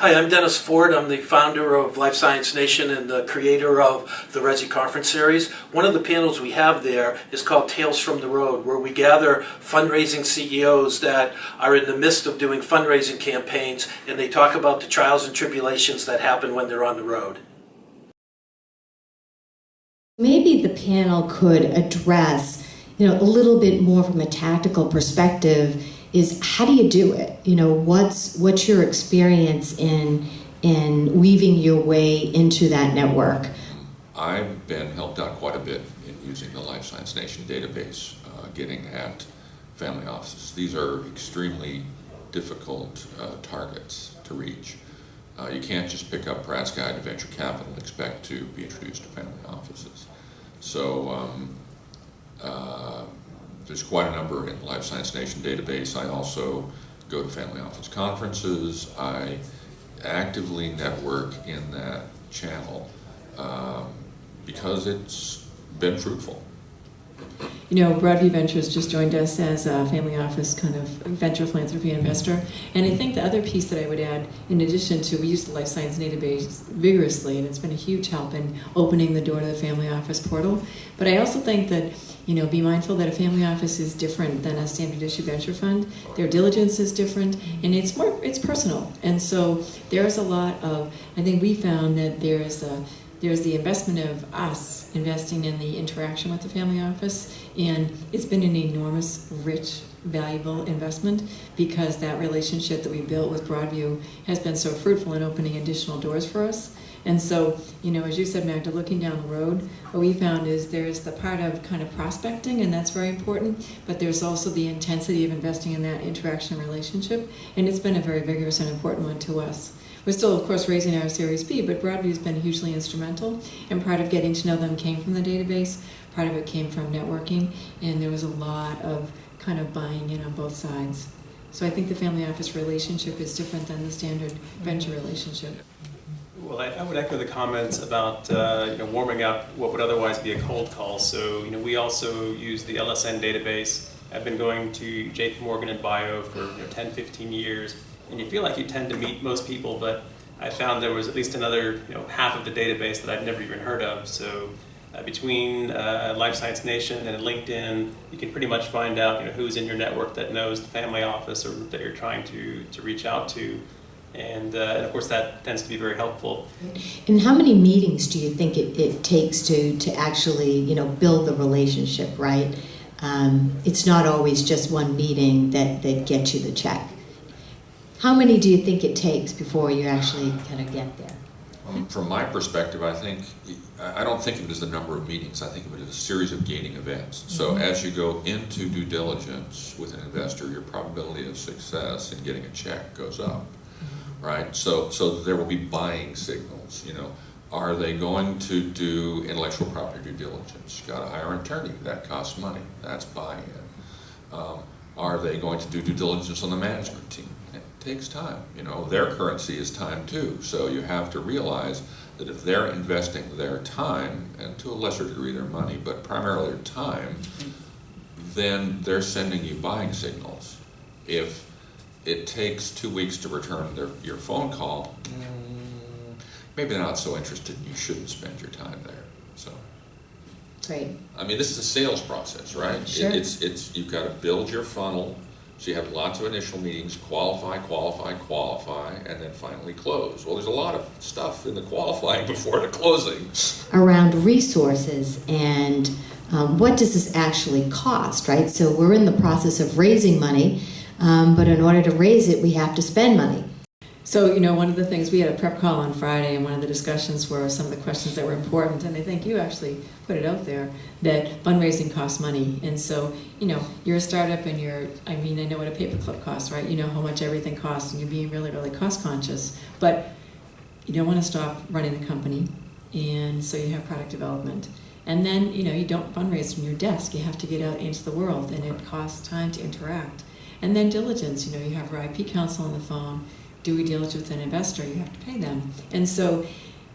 Hi, I'm Dennis Ford. I'm the founder of Life Science Nation and the creator of the RESI conference series. One of the panels we have there is called Tales from the Road, where we gather fundraising CEOs that are in the midst of doing fundraising campaigns, and they talk about the trials and tribulations that happen when they're on the road. Maybe the panel could address, a little bit more from a tactical perspective is how do you do it? What's your experience in weaving your way into that network? I've been helped out quite a bit in using the Life Science Nation database, getting at family offices. These are extremely difficult targets to reach. You can't just pick up Pratt's Guide to Venture Capital and expect to be introduced to family offices. So there's quite a number in the Life Science Nation database. I also go to family office conferences. I actively network in that channel because it's been fruitful. Broadview Ventures just joined us as a family office kind of venture philanthropy investor. And I think the other piece that I would add, in addition to, we use the Life Science database vigorously, and it's been a huge help in opening the door to the family office portal. But I also think that, be mindful that a family office is different than a standard issue venture fund. Their diligence is different, and it's personal. And so there's a lot of, I think we found that there's the investment of us investing in the interaction with the family office, and it's been an enormous, rich, valuable investment because that relationship that we built with Broadview has been so fruitful in opening additional doors for us. And so, as you said, Magda, looking down the road, what we found is there's the part of kind of prospecting, and that's very important, but there's also the intensity of investing in that interaction and relationship, and it's been a very vigorous and important one to us. We're still, of course, raising our Series B, but Broadview's been hugely instrumental, and part of getting to know them came from the database, part of it came from networking, and there was a lot of kind of buying in on both sides. So I think the family office relationship is different than the standard venture relationship. Well, I would echo the comments about warming up what would otherwise be a cold call. So we also use the LSN database. I've been going to JP Morgan and Bio for 10, 15 years. And you feel like you tend to meet most people, but I found there was at least another half of the database that I'd never even heard of. So between Life Science Nation and LinkedIn, you can pretty much find out who's in your network that knows the family office or that you're trying to reach out to. And of course that tends to be very helpful. And how many meetings do you think it takes to actually build the relationship, right? It's not always just one meeting that gets you the check. How many do you think it takes before you actually kind of get there? From my perspective, I don't think of it as the number of meetings. I think of it as a series of gating events. So as you go into due diligence with an investor, your probability of success in getting a check goes up, right? So there will be buying signals. Are they going to do intellectual property due diligence? You got to hire an attorney. That costs money. That's buy-in. Are they going to do due diligence on the management team? It takes time. Their currency is time too. So you have to realize that if they're investing their time, and to a lesser degree their money, but primarily their time, then they're sending you buying signals. If it takes 2 weeks to return your phone call, maybe they're not so interested. You shouldn't spend your time there. So. Great. This is a sales process, right? Sure. It's you've got to build your funnel. So you have lots of initial meetings, qualify, and then finally close. Well, there's a lot of stuff in the qualifying before the closing. Around resources and what does this actually cost, right? So we're in the process of raising money, but in order to raise it, we have to spend money. So, one of the things, we had a prep call on Friday, and one of the discussions were some of the questions that were important, and I think you actually put it out there, that fundraising costs money. And so, you're a startup and I know what a paperclip costs, right? You know how much everything costs, and you're being really, really cost conscious. But you don't want to stop running the company, and so you have product development. And then, you don't fundraise from your desk. You have to get out into the world, and it costs time to interact. And then diligence, you have your IP counsel on the phone. Do we diligence with an investor? You have to pay them. And so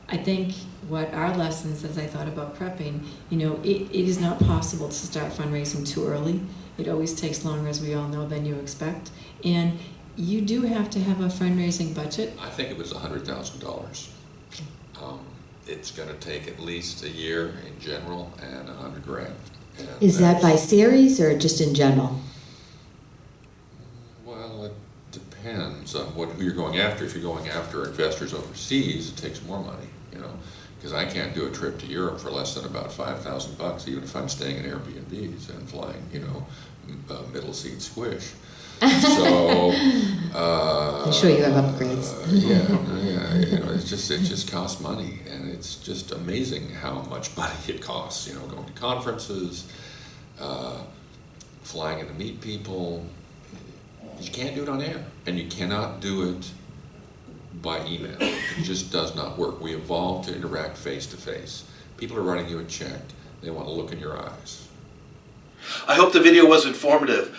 I think what our lessons, as I thought about prepping, it is not possible to start fundraising too early. It always takes longer, as we all know, than you expect. And you do have to have a fundraising budget. I think it was $100,000. It's going to take at least a year in general and $100,000. And Is that by series or just in general? Well, it depends on who you're going after. If you're going after investors overseas, it takes more money, because I can't do a trip to Europe for less than about $5,000, even if I'm staying in Airbnbs and flying, middle seat squish. So, I'm sure you have upgrades. it just costs money, and it's just amazing how much money it costs. Going to conferences, flying in to meet people. You can't do it on air, and you cannot do it by email. It just does not work. We evolved to interact face to face. People are writing you a check. They want to look in your eyes. I hope the video was informative.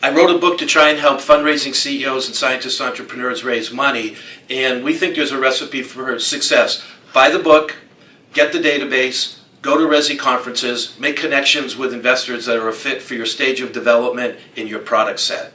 I wrote a book to try and help fundraising CEOs and scientist entrepreneurs raise money, and we think there's a recipe for success. Buy the book, get the database, go to RESI conferences, make connections with investors that are a fit for your stage of development in your product set.